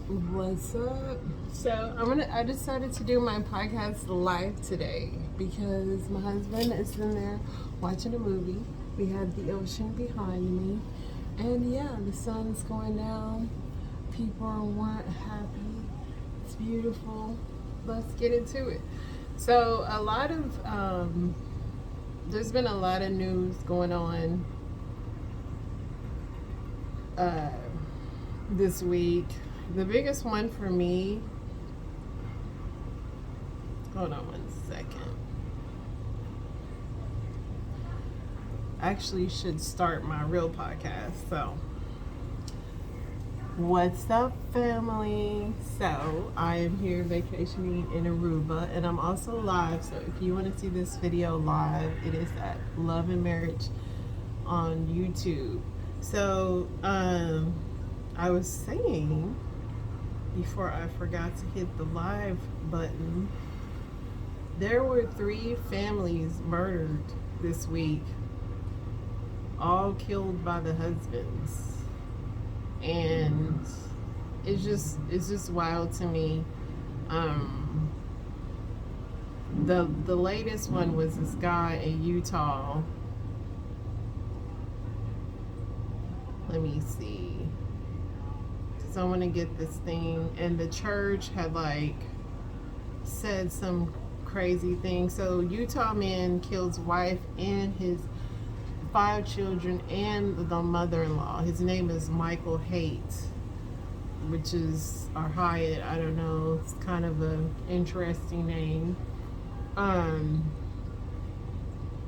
What's up? So I decided to do my podcast live today because my husband is in there watching a movie. We have the ocean behind me, and yeah, the sun's going down. People are happy. It's beautiful. Let's get into it. So there's been a lot of news going on uh, this week. The biggest one for me, hold on one second. I actually should start my real podcast. So, what's up, family? So, I am here vacationing in Aruba and I'm also live. So, if you want to see this video live, it is at Love and Marriage on YouTube. So, I was saying before I forgot to hit the live button, there were 3 families murdered this week, all killed by the husbands. And it's just wild to me. The latest one was this guy in Utah. Let me see. So I want to get this thing, and the church had said some crazy thing. So Utah man kills wife and his 5 children and the mother-in-law. His name is Michael Haight, which is, or Hyatt, I don't know. It's kind of an interesting name.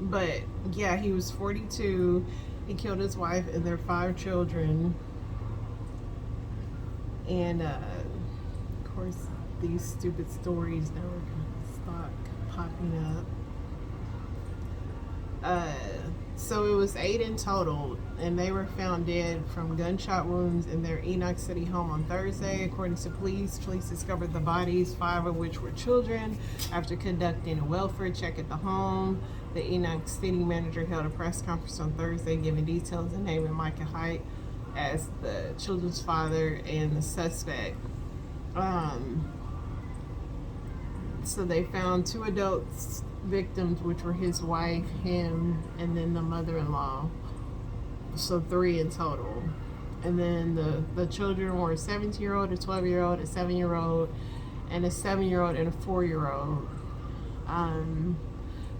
But yeah, he was 42. He killed his wife and their 5 children. And of course, these stupid stories now are going to start popping up. So it was 8 in total, and they were found dead from gunshot wounds in their Enoch City home on Thursday. According to police discovered the bodies, 5 of which were children, after conducting a welfare check at the home. The Enoch City manager held a press conference on Thursday, giving details and naming Michael Haight as the children's father and the suspect. So they found 2 adults victims, which were his wife, him, and then the mother-in-law. So 3 in total. And then the children were a 17-year-old, a 12-year-old, a 7-year-old, and a 7-year-old and a 4-year-old.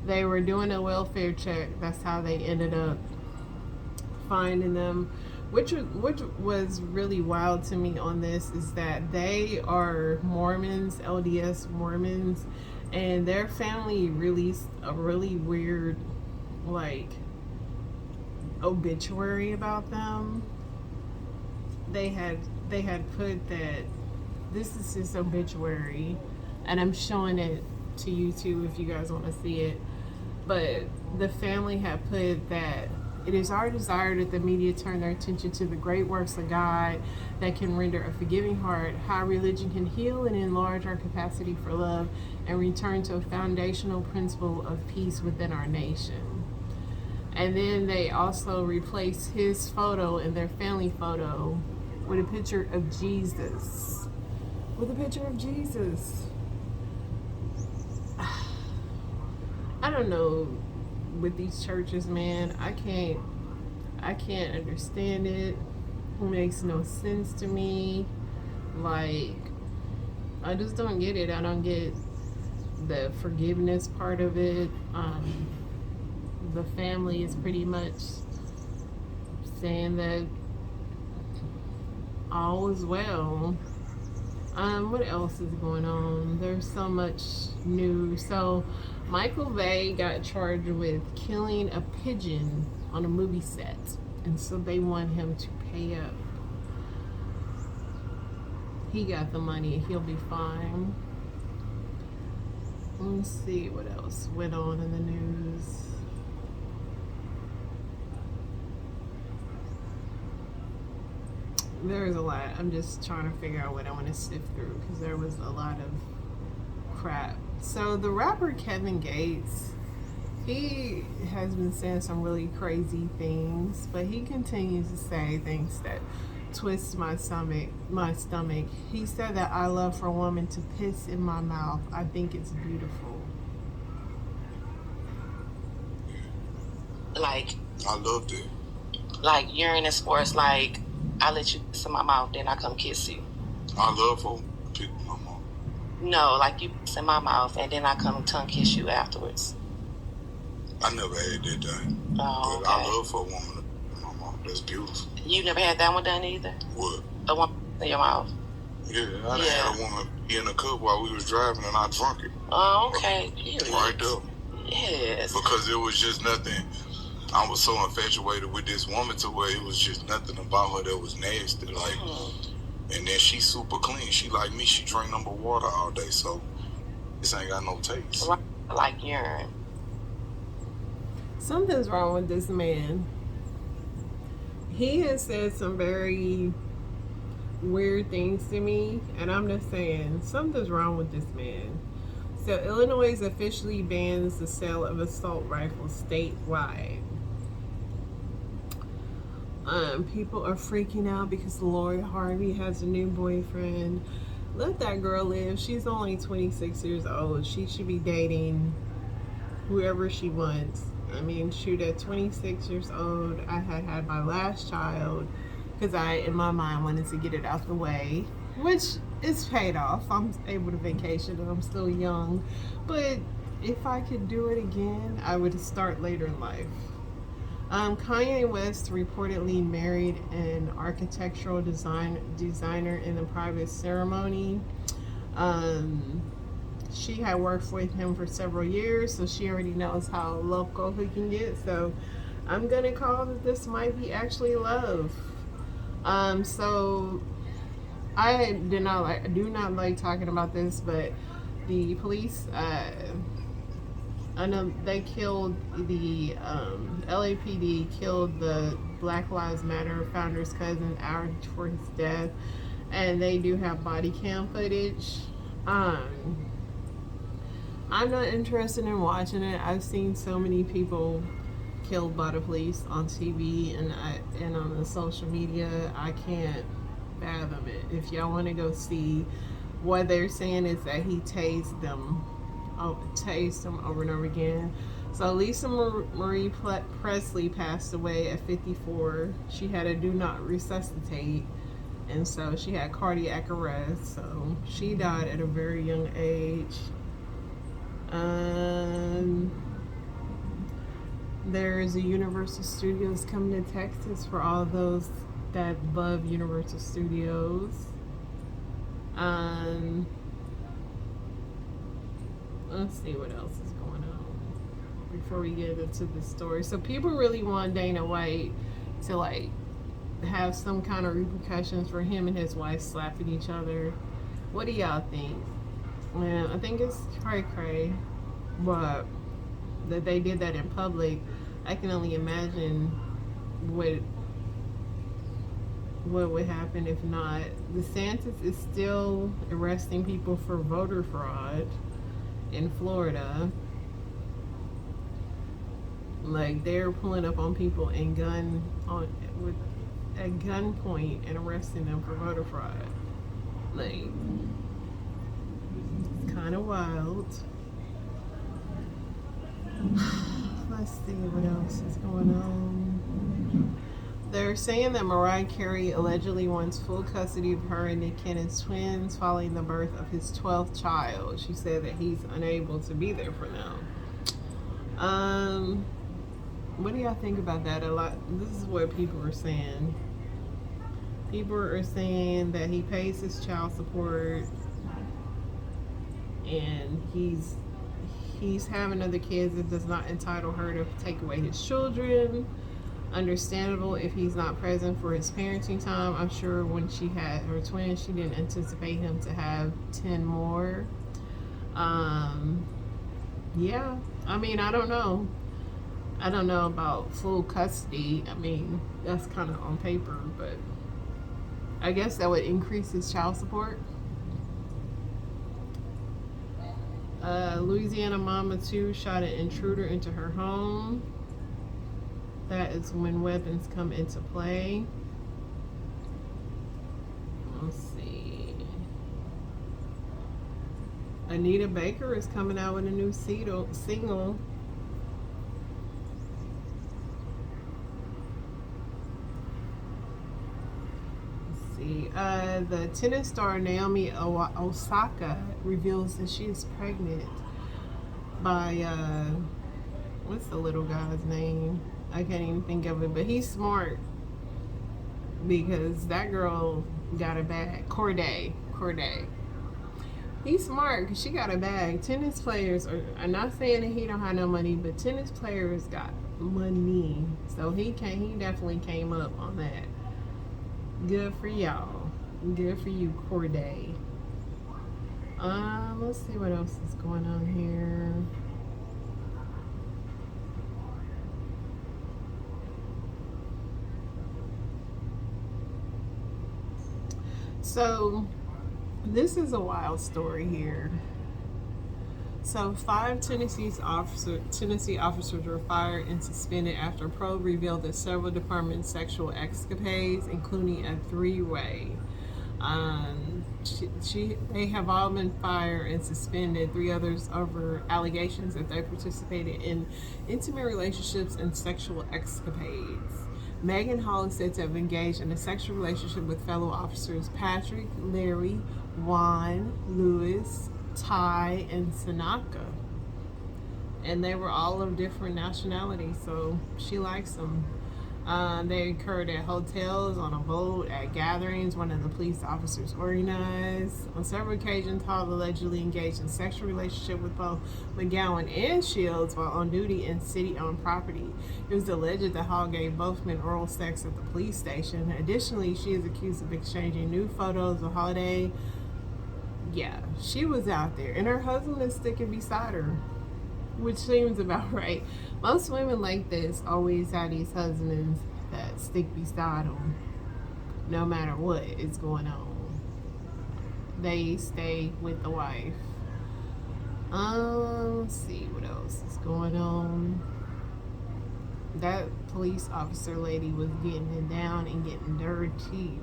They were doing a welfare check. That's how they ended up finding them. Which was really wild to me on this is that they are Mormons, LDS Mormons, and their family released a really weird obituary about them. They had put that this is his obituary, and I'm showing it to YouTube if you guys want to see it. But the family had put that it is our desire that the media turn their attention to the great works of God that can render a forgiving heart, how religion can heal and enlarge our capacity for love, and return to a foundational principle of peace within our nation. And then they also replaced his photo and their family photo with a picture of Jesus. With a picture of Jesus. I don't know with these churches, man. I can't understand it. It makes no sense to me. I just don't get it. I don't get the forgiveness part of it. The family is pretty much saying that all is well. What else is going on? There's so much news. So Michael Bay got charged with killing a pigeon on a movie set, and so they want him to pay up. He got the money, he'll be fine. Let's see what else went on in the news. There's a lot. I'm just trying to figure out what I want to sift through because there was a lot of crap. So the rapper Kevin Gates, he has been saying some really crazy things, but he continues to say things that twists my stomach. He said that I love for a woman to piss in my mouth. I think it's beautiful. Like, I loved it. like urine and sports, like, I let you piss in my mouth, then I come kiss you. I love for pick my mouth. No, like you piss in my mouth, and then I come tongue kiss you afterwards. I never had that done. Oh, But okay. I love for a woman to pick my mouth. That's beautiful. You never had that one done either? What? A woman in your mouth? Yeah, I done had a woman in a cup while we was driving and I drunk it. Oh, okay. Period. Right there. Yes. Because it was just nothing. I was so infatuated with this woman to where it was just nothing about her that was nasty. Like, and then she's super clean. She like me. She drink number water all day, so this ain't got no taste. Right. Like urine. Something's wrong with this man. He has said some very weird things to me, and I'm just saying something's wrong with this man. So Illinois officially bans the sale of assault rifles statewide. People are freaking out because Lori Harvey has a new boyfriend. Let that girl live. She's only 26 years old. She should be dating whoever she wants. I mean, shoot, at 26 years old, I had my last child because I, in my mind, wanted to get it out the way, which is paid off. I'm able to vacation and I'm still young. But if I could do it again, I would start later in life. Kanye West reportedly married an architectural designer in a private ceremony. She had worked with him for several years, so she already knows how local he can get. So I'm gonna call that this might be actually love. So I do not like talking about this, but the police, I know they killed the LAPD killed the Black Lives Matter founder's cousin hours before his death, and they do have body cam footage. I'm not interested in watching it. I've seen so many people killed by the police on TV and on the social media. I can't fathom it. If y'all want to go see, what they're saying is that he tased them over and over again. So Lisa Marie Presley passed away at 54. She had a do not resuscitate, and so she had cardiac arrest. So she died at a very young age. There's a Universal Studios coming to Texas for all those that love Universal Studios. Let's see what else is going on before we get into the story. So people really want Dana White to like have some kind of repercussions for him and his wife slapping each other. What do y'all think? Yeah, I think it's cray-cray, but that they did that in public. I can only imagine what would happen if not. DeSantis is still arresting people for voter fraud in Florida. Like, they're pulling up on people with at gunpoint and arresting them for voter fraud. Like, it's kind of wild. Let's see what else is going on. They're saying that Mariah Carey allegedly wants full custody of her and Nick Cannon's twins following the birth of his 12th child. She said that he's unable to be there for now. What do y'all think about that? This is what people are saying. People are saying that he pays his child support and he's having other kids. It does not entitle her to take away his children. Understandable if he's not present for his parenting time. I'm sure when she had her twins, she didn't anticipate him to have 10 more. Yeah, I mean, I don't know. I don't know about full custody. I mean, that's kind of on paper, but I guess that would increase his child support. Louisiana mama too shot an intruder into her home. That is when weapons come into play. Anita Baker is coming out with a new single. Let's see. The tennis star Naomi Osaka reveals that she is pregnant by what's the little guy's name? I can't even think of it, but he's smart because that girl got a bag. Corday. He's smart because she got a bag. Tennis players are, I'm not saying that he don't have no money, but tennis players got money. So he definitely came up on that. Good for y'all. Good for you, Corday. Let's see what else is going on here. So, this is a wild story here. So, 5 Tennessee officers were fired and suspended after a probe revealed that several department sexual escapades, including a 3-way. They have all been fired and suspended. 3 others over allegations that they participated in intimate relationships and sexual escapades. Megan Hall is said to have engaged in a sexual relationship with fellow officers Patrick, Larry, Juan, Lewis, Ty, and Sanaka. And they were all of different nationalities, so she likes them. They occurred at hotels, on a boat, at gatherings one of the police officers organized. On several occasions, Hall allegedly engaged in sexual relationship with both McGowan and Shields while on duty in city-owned property. It was alleged that Hall gave both men oral sex at the police station. Additionally, she is accused of exchanging nude photos of Holiday. Yeah, she was out there, and her husband is sticking beside her, which seems about right. Most women like this always have these husbands that stick beside them no matter what is going on. They stay with the wife. Let's see what else is going on. That police officer lady was getting it down and getting dirty.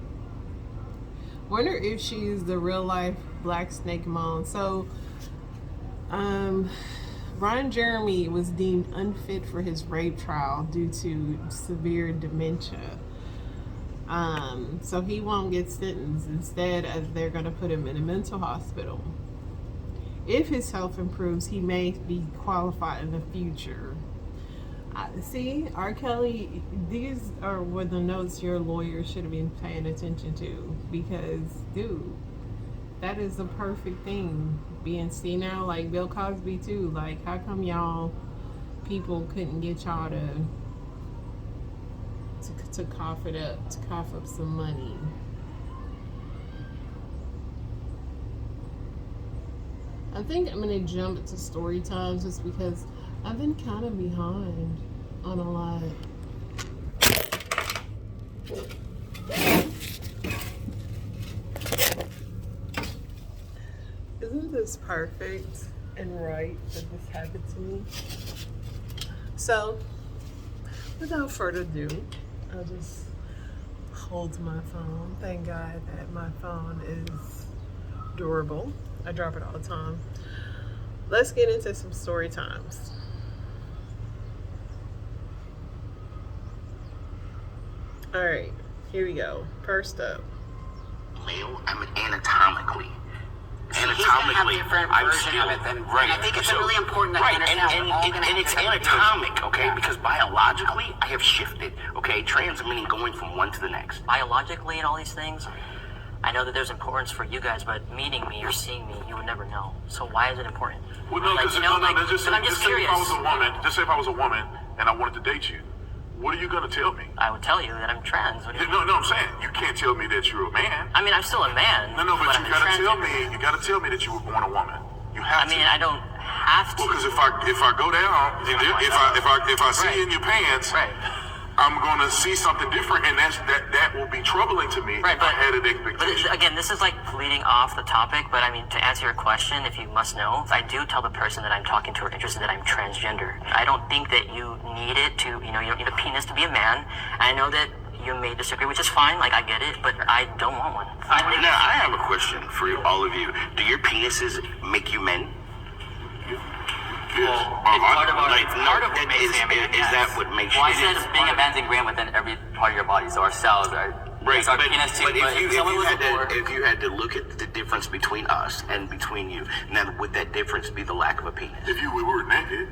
Wonder if she's the real life Black Snake Mom. So, Ron Jeremy was deemed unfit for his rape trial due to severe dementia. So he won't get sentenced. Instead, they're going to put him in a mental hospital. If his health improves, he may be qualified in the future. See, R. Kelly, these are what the notes your lawyer should have been paying attention to. Because, dude, that is the perfect thing. Being senile, like Bill Cosby too. Like, how come y'all people couldn't get y'all to cough up some money? I think I'm gonna jump into story times just because I've been kind of behind on a lot. Isn't this perfect and right that this happened to me? So, without further ado, I'll just hold my phone. Thank God that my phone is durable. I drop it all the time. Let's get into some story times. All right, here we go. First up. Male, I mean anatomically. He's gonna have different version of it than right. I think it's really important that right. we understand And it's anatomic, okay? Because biologically, I have shifted, okay? Trans meaning going from one to the next. Biologically and all these things, I know that there's importance for you guys, but meeting me or seeing me, you would never know. So why is it important? Well, no, because just say if I was a woman, just say if I was a woman and I wanted to date you, what are you gonna tell me? I would tell you that I'm trans. What do you No, I'm saying you can't tell me that you're a man. I mean, I'm still a man. No, but you I'm gotta tell transgender. me. You gotta tell me that you were born a woman. You have I mean, I don't have to. Well, because if I go down, if I see Right. in your pants, Right. I'm gonna see something different, and that will be troubling to me. Right, if I had an expectation. But again, this is like leading off the topic, but I mean, to answer your question, if you must know, I do tell the person that I'm talking to or interested that I'm transgender. I don't think that you need it to, you don't need a penis to be a man. I know that You may disagree, which is fine. Like, I get it, but I don't want one. Now, I have a question for all of you. Do your penises make you men? Yes. It's part of our, Like, it's part of what makes me a man. Is that what makes well, you? I said being a man's ingrained within every part of your body. So our cells, our Right, our but penis too. if But if you had to look at the difference between us and between you, now would that difference be the lack of a penis? If we were naked.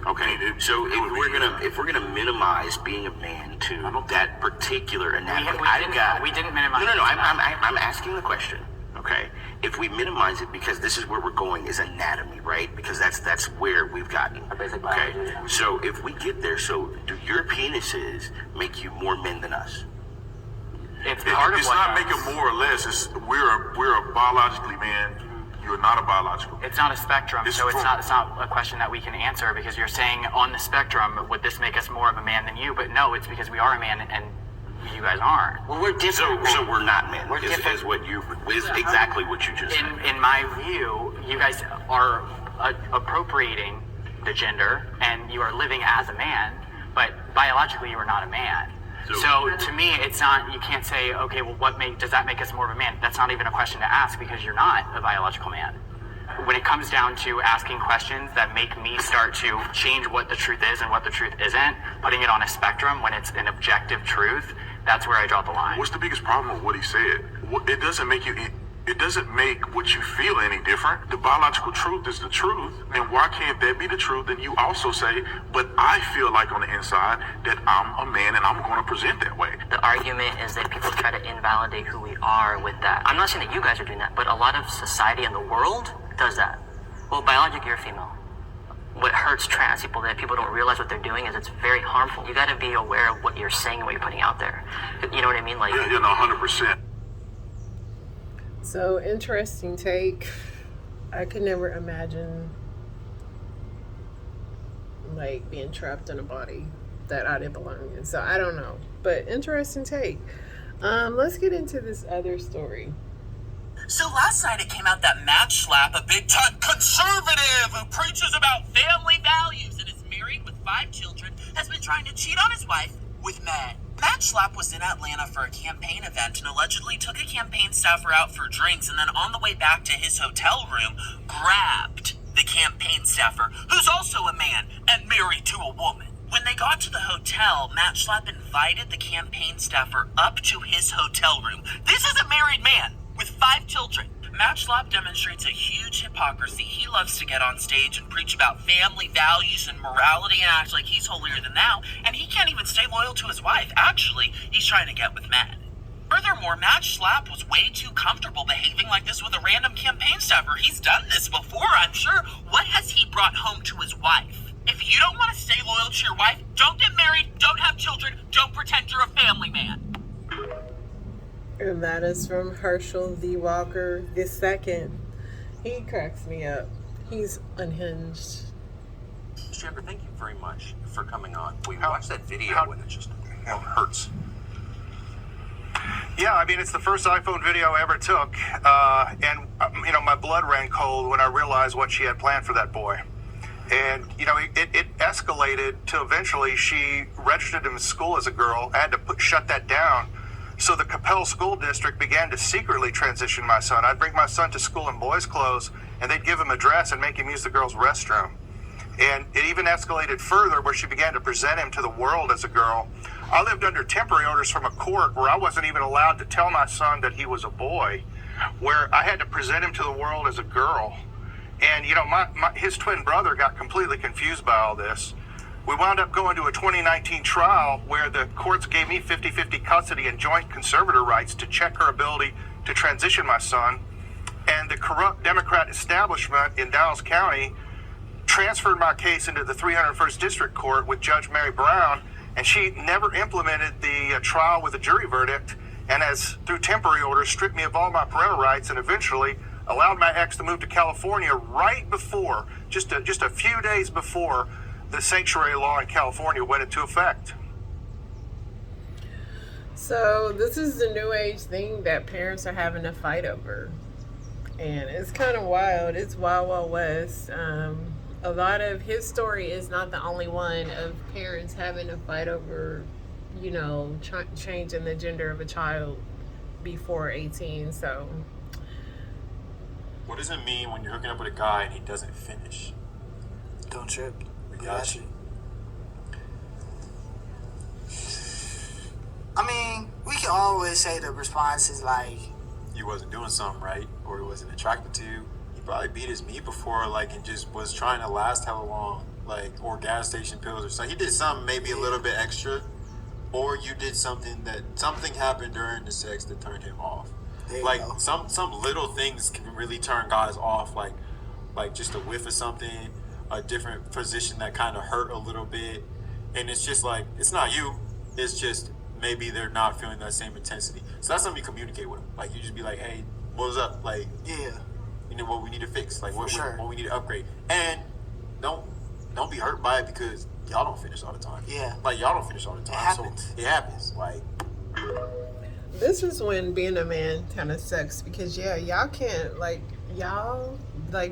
Okay, so if we're gonna minimize being a man to that particular anatomy, we didn't minimize. No. I'm asking the question. Okay, if we minimize it because this is where we're going is anatomy, right? Because that's where we've gotten. Okay, so if we get there, so do your penises make you more men than us? it's part of It's what not does. making more or less. It's we're a biologically man. You're not a biological. It's not a spectrum, It's so it's full. not a question that we can answer because you're saying on the spectrum, would this make us more of a man than you? But no, it's because we are a man and you guys aren't. Well, we're different. So we're not men. We're different. Is exactly what you just said. In my view, you guys are appropriating the gender and you are living as a man, but biologically you are not a man. So to me, it's not. You can't say, okay, well, does that make us more of a man? That's not even a question to ask because you're not a biological man. When it comes down to asking questions that make me start to change what the truth is and what the truth isn't, putting it on a spectrum when it's an objective truth, that's where I draw the line. What's the biggest problem with what he said? It doesn't make you. It doesn't make what you feel any different. The biological truth is the truth, and why can't that be the truth? And you also say, but I feel like on the inside that I'm a man and I'm going to present that way. The argument is that people try to invalidate who we are with that. I'm not saying that you guys are doing that, but a lot of society in the world does that. Well, biologically, you're female. What hurts trans people that people don't realize what they're doing is it's very harmful. You got to be aware of what you're saying and what you're putting out there. You know what I mean? Like, Yeah, 100%. So interesting take. I could never imagine like being trapped in a body that I didn't belong in. So I don't know, but interesting take. Let's get into this other story. So last night it came out that Matt Schlapp, a big-time conservative who preaches about family values and is married with 5 children, has been trying to cheat on his wife with men. Matt Schlapp was in Atlanta for a campaign event and allegedly took a campaign staffer out for drinks and then on the way back to his hotel room, grabbed the campaign staffer, who's also a man and married to a woman. When they got to the hotel, Matt Schlapp invited the campaign staffer up to his hotel room. This is a married man with 5 children. Matt Schlapp demonstrates a huge hypocrisy. He loves to get on stage and preach about family values and morality and act like he's holier than thou, and he can't even stay loyal to his wife. Actually, he's trying to get with men. Furthermore, Matt Schlapp was way too comfortable behaving like this with a random campaign staffer. He's done this before, I'm sure. What has he brought home to his wife? If you don't want to stay loyal to your wife, don't get married, don't have children, don't pretend you're a family man. And that is from Herschel V. Walker II. He cracks me up. He's unhinged. Amber, thank you very much for coming on. We watched that video and it just hurts. Yeah, I mean, it's the first iPhone video I ever took. And, you know, my blood ran cold when I realized what she had planned for that boy. And, you know, it escalated to eventually she registered him in school as a girl. I had to shut that down. So the Capel School District began to secretly transition my son. I'd bring my son to school in boys' clothes, and they'd give him a dress and make him use the girls' restroom. And it even escalated further where she began to present him to the world as a girl. I lived under temporary orders from a court where I wasn't even allowed to tell my son that he was a boy, where I had to present him to the world as a girl. And, you know, his twin brother got completely confused by all this. We wound up going to a 2019 trial where the courts gave me 50-50 custody and joint conservator rights to check her ability to transition my son. And the corrupt Democrat establishment in Dallas County transferred my case into the 301st District Court with Judge Mary Brown, and she never implemented the trial with a jury verdict, and as through temporary orders stripped me of all my parental rights and eventually allowed my ex to move to California right before, just a few days before the sanctuary law in California went into effect. So this is the new age thing that parents are having to fight over. And it's kind of wild. It's Wild Wild West. A lot of his story is not the only one of parents having to fight over you know, changing the gender of a child before 18. So What does it mean when you're hooking up with a guy and he doesn't finish? Don't trip. We got you. I mean, we can always say the response is like, You wasn't doing something right, or he wasn't attracted to you. He probably beat his meat before, like, and just was trying to last how long, like, or gas station pills or something. He did something maybe a little bit extra, or you did something happened during the sex that turned him off. Like some little things can really turn guys off, like just a whiff of something, a different position that kind of hurt a little bit, and it's just like it's not you, it's just maybe they're not feeling that same intensity. So that's something you communicate with them. Like you just be like, hey, what's up? Like, yeah, you know what we need to fix, like what we need to upgrade, and don't be hurt by it because y'all don't finish all the time. Yeah, like y'all don't finish all the time. It happens. Like. This is when being a man kind of sucks because y'all can't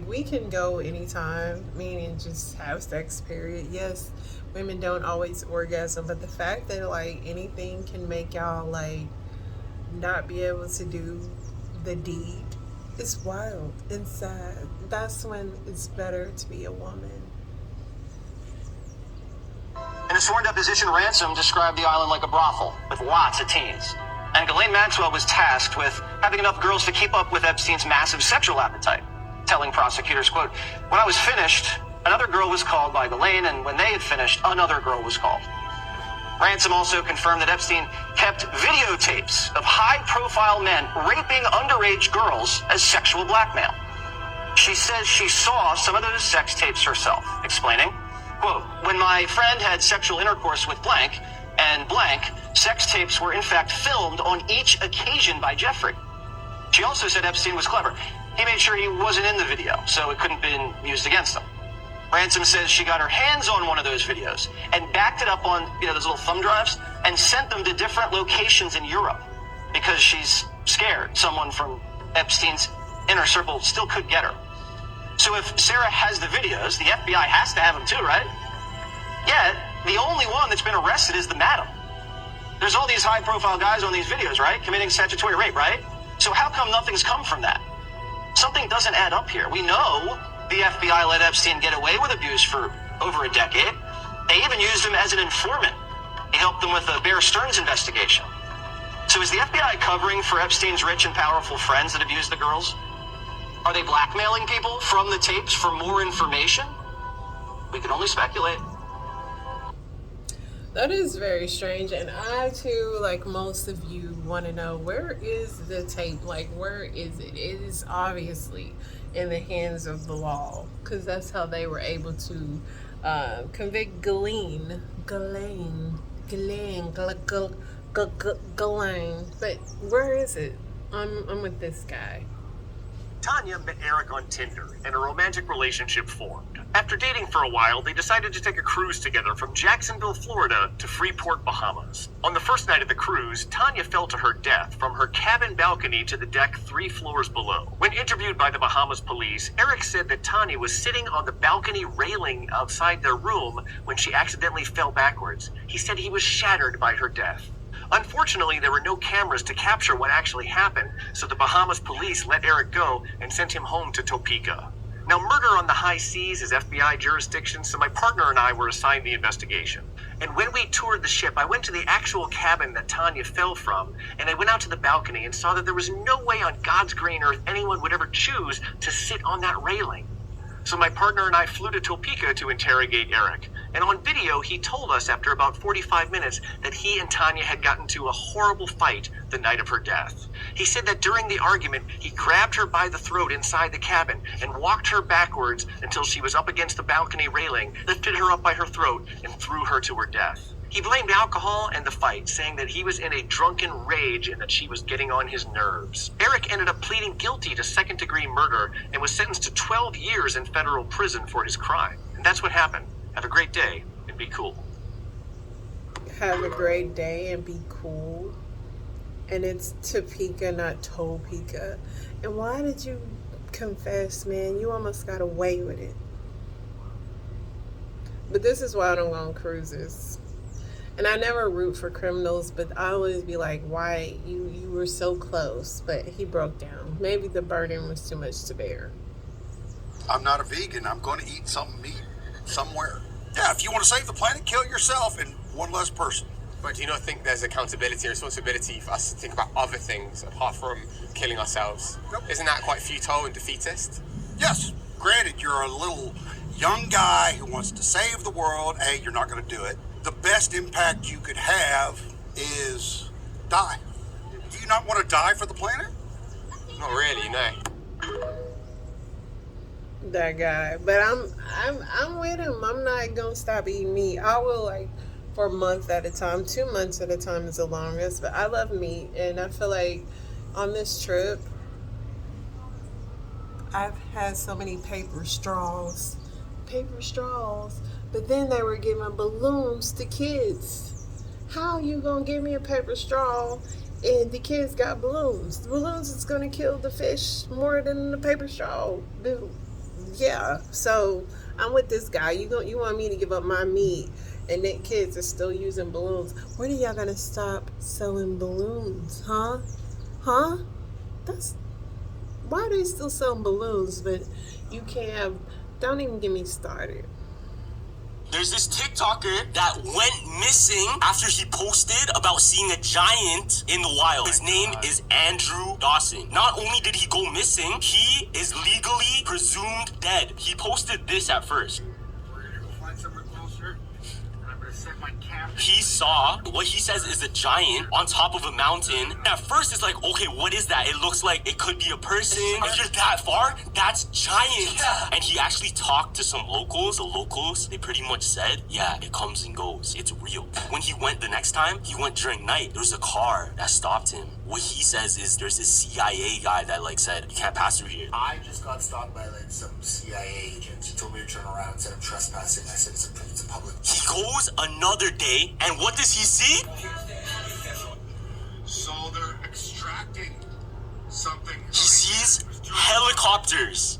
we can go anytime, meaning just have sex, period. Yes, women don't always orgasm, but the fact that like anything can make y'all like not be able to do the deed is wild and sad. That's when it's better to be a woman. In a sworn deposition, Ransom described the island like a brothel with lots of teens. And Ghislaine Maxwell was tasked with having enough girls to keep up with Epstein's massive sexual appetite, telling prosecutors, quote, when I was finished, another girl was called by Ghislaine, and when they had finished, another girl was called. Ransom also confirmed that Epstein kept videotapes of high-profile men raping underage girls as sexual blackmail. She says she saw some of those sex tapes herself, explaining, quote, when my friend had sexual intercourse with blank and blank, sex tapes were in fact filmed on each occasion by Jeffrey. She also said Epstein was clever. He made sure he wasn't in the video, so it couldn't have been used against him. Ransom says she got her hands on one of those videos and backed it up on, those little thumb drives and sent them to different locations in Europe because she's scared someone from Epstein's inner circle still could get her. So if Sarah has the videos, the FBI has to have them too, right? Yet, the only one that's been arrested is the madam. There's all these high-profile guys on these videos, right? Committing statutory rape, right? So how come nothing's come from that? Something doesn't add up here. We know the FBI let Epstein get away with abuse for over a decade. They even used him as an informant. He helped them with a Bear Stearns investigation. So is the FBI covering for Epstein's rich and powerful friends that abuse the girls? Are they blackmailing people from the tapes for more information? We can only speculate. That is very strange, and I too, like most of you, want to know, where is the tape? Like, where is it? It is obviously in the hands of the law, because that's how they were able to convict Ghislaine. But where is it? I'm with this guy. Tanya met Eric on Tinder, and a romantic relationship formed. After dating for a while, they decided to take a cruise together from Jacksonville, Florida to Freeport, Bahamas. On the first night of the cruise, Tanya fell to her death from her cabin balcony to the deck 3 floors below. When interviewed by the Bahamas police, Eric said that Tanya was sitting on the balcony railing outside their room when she accidentally fell backwards. He said he was shattered by her death. Unfortunately, there were no cameras to capture what actually happened, so the Bahamas police let Eric go and sent him home to Topeka. Now, murder on the high seas is FBI jurisdiction, so my partner and I were assigned the investigation. And when we toured the ship, I went to the actual cabin that Tanya fell from, and I went out to the balcony and saw that there was no way on God's green earth anyone would ever choose to sit on that railing. So my partner and I flew to Topeka to interrogate Eric. And on video, he told us after about 45 minutes that he and Tanya had gotten into a horrible fight the night of her death. He said that during the argument, he grabbed her by the throat inside the cabin and walked her backwards until she was up against the balcony railing, lifted her up by her throat, and threw her to her death. He blamed alcohol and the fight, saying that he was in a drunken rage and that she was getting on his nerves. Eric ended up pleading guilty to second-degree murder and was sentenced to 12 years in federal prison for his crime. And that's what happened. Have a great day and be cool. Have a great day and be cool. And it's Topeka, not Topeka. And why did you confess, man? You almost got away with it. But this is why I don't go on cruises. And I never root for criminals, but I always be like, why you were so close, but he broke down. Maybe the burden was too much to bear. I'm not a vegan. I'm going to eat some meat somewhere. Yeah, if you want to save the planet, kill yourself and one less person. But do you not think there's accountability and responsibility for us to think about other things apart from killing ourselves? Nope. Isn't that quite futile and defeatist? Yes, granted, you're a little young guy who wants to save the world. Hey, you're not going to do it. The best impact you could have is die. Do you not want to die for the planet? Not really, no. That guy, but I'm with him. I'm not gonna stop eating meat. I will, like, for a month at a time. 2 months at a time is the longest, but I love meat. And I feel like on this trip I've had so many paper straws, but then they were giving balloons to kids. How you gonna give me a paper straw and the kids got balloons? The balloons is gonna kill the fish more than the paper straw. Yeah, so I'm with this guy. You want me to give up my meat, and then kids are still using balloons. When are y'all gonna stop selling balloons, huh? Why are they still selling balloons, but you can't have? Don't even get me started. There's this TikToker that went missing after he posted about seeing a giant in the wild. His name is Andrew Dawson. Not only did he go missing, he is legally presumed dead. He posted this at first. He saw what he says is a giant on top of a mountain. At first, it's like, okay, what is that? It looks like it could be a person. If you're that far, that's giant. Yeah. And he actually talked to some locals. The locals, they pretty much said, yeah, it comes and goes. It's real. When he went the next time, he went during night. There was a car that stopped him. What he says is there's this CIA guy that like said, you can't pass through here. I just got stopped by like some CIA agent. He told me to turn around and said I'm trespassing. I said it's a public. He goes another day, and what does he see? So they're extracting something. He sees helicopters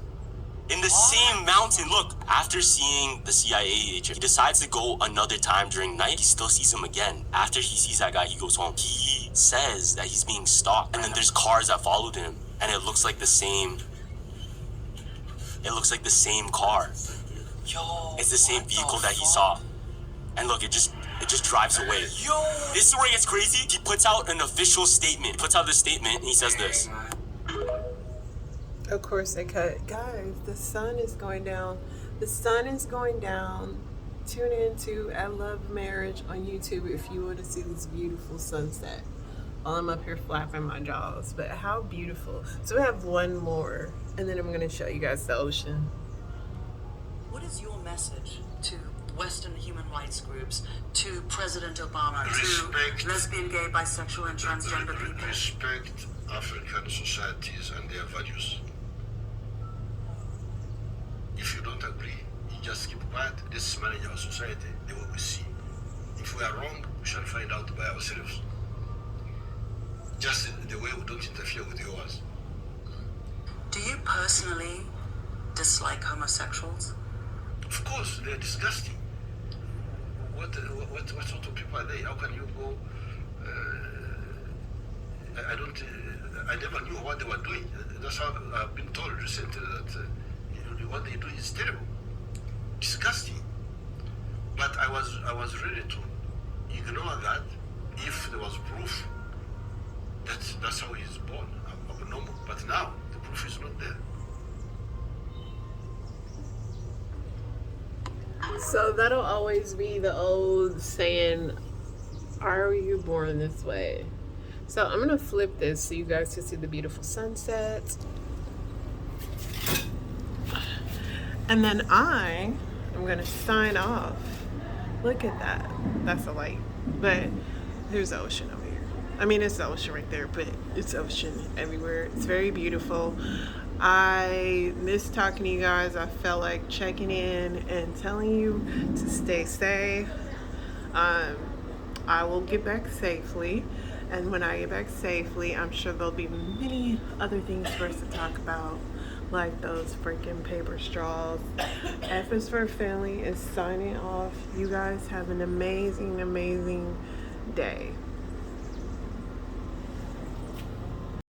in the same mountain. Look, after seeing the CIA agent, he decides to go another time during night. He still sees him again. After he sees that guy, he goes home. He says that he's being stalked, and then there's cars that followed him, and it looks like the same. It looks like the same car. It's the same vehicle that he saw. And look, it just drives away. This is where it gets crazy. He puts out an official statement. He puts out this statement, and he says this. Of course they cut. Guys, the sun is going down. The sun is going down. Tune in to I Love Marriage on YouTube if you want to see this beautiful sunset. While I'm up here flapping my jaws. But how beautiful. So we have one more, and then I'm going to show you guys the ocean. What is your message to Western human rights groups, to President Obama, to lesbian, gay, bisexual, and transgender people? Respect African societies and their values. If you don't agree, you just keep quiet. This is managing our society, the way we see. If we are wrong, we shall find out by ourselves. Just the way we don't interfere with yours. Do you personally dislike homosexuals? Of course, they're disgusting. What sort of people are they? How can you go? I never knew what they were doing. That's how I've been told recently that what they do is terrible, disgusting. But I was ready to ignore that if there was proof that that's how he's born, abnormal. But now the proof is not there. So that'll always be the old saying, are you born this way? So I'm going to flip this so you guys can see the beautiful sunset. And then I'm going to sign off. Look at that. That's a light. But there's the ocean over here. I mean, it's the ocean right there, but it's ocean everywhere. It's very beautiful. I miss talking to you guys. I felt like checking in and telling you to stay safe. I will get back safely. And when I get back safely, I'm sure there'll be many other things for us to talk about. like those freaking paper straws. F is for Family is signing off. You guys have an amazing, amazing day.